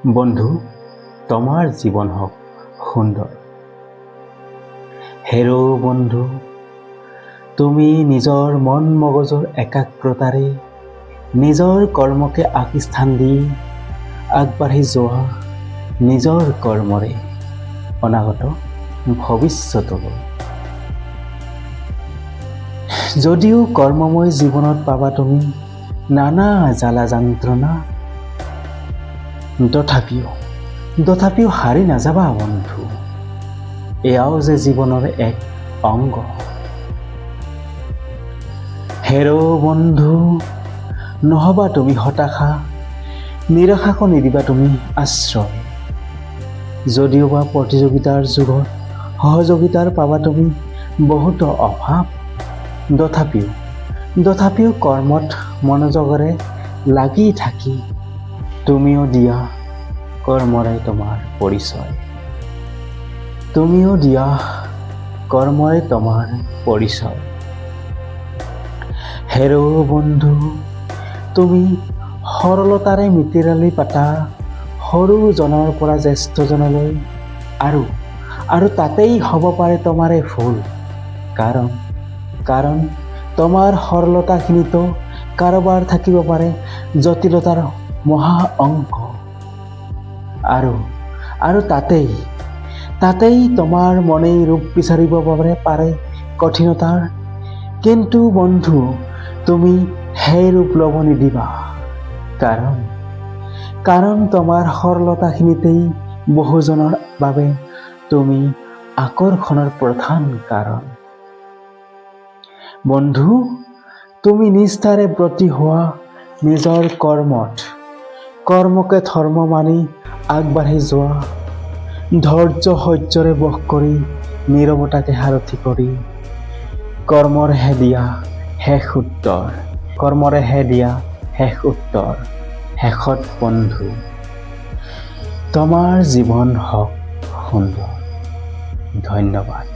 বন্ধু, তোমাৰ জীবন হোক সুন্দৰ। হেৰো বন্ধু, তুমি নিজৰ মন মগজুৰ একাগ্ৰতাৰে নিজৰ কৰ্মকে আগস্থান দি আগবাঢ়ি যোৱা নিজৰ কৰ্মৰে অনাগত ভৱিষ্যতলৈ। যদিও কৰ্মময় জীৱনত পাবা তুমি নানা জ্বালা যন্ত্ৰণা, তথাপিও হাৰি নাযাবা বন্ধু। এয়াও যে জীৱনৰ এক অংগ। হেৰো বন্ধু, নহবা তুমি হতাশা, নিৰাশাকো নিদিবা তুমি আশ্ৰয়। যদিওবা প্ৰতিযোগিতাৰ যুগত সহযোগিতাৰ পাবা তুমি বহুতো অভাৱ, তথাপিও কৰ্মত মনোযোগেৰে লাগি থাকি তুমিও দিয়া কৰ্মৰে তোমাৰ পৰিচয়। হেৰো বন্ধু, তুমি সৰলতাৰে মিতিৰালি পাতা সৰুজনৰ পৰা জ্যেষ্ঠজনলৈ, আৰু তাতেই হ'ব পাৰে তোমাৰে ভুল। কাৰণ তোমাৰ সৰলতাখিনিতো কাৰোবাৰ থাকিব পাৰে জটিলতাৰ মহা অংক। আৰু তাতেই তোমাৰ মনেই ৰূপ বিচাৰিব পাৰে কঠিনতাৰ। কিন্তু বন্ধু, তুমি সেই ৰূপ ল'ব নিদিবা, কাৰণ তোমাৰ সৰলতাখিনিতেই বহুজনৰ বাবে তুমি আকৰ্ষণৰ প্ৰধান কাৰণ। বন্ধু, তুমি নিষ্ঠাৰে ব্ৰতী হোৱা নিজৰ কৰ্মকে ধৰ্ম মানি আগবাঢ়ি যোৱা, ধৈৰ্য সহ্যৰে বশ কৰি নীৰৱতাকে সাৰথি কৰি কৰ্মৰেহে দিয়া শেষ উত্তৰ। শেষত বন্ধু, তোমাৰ জীৱন হওক সুন্দৰ। ধন্যবাদ।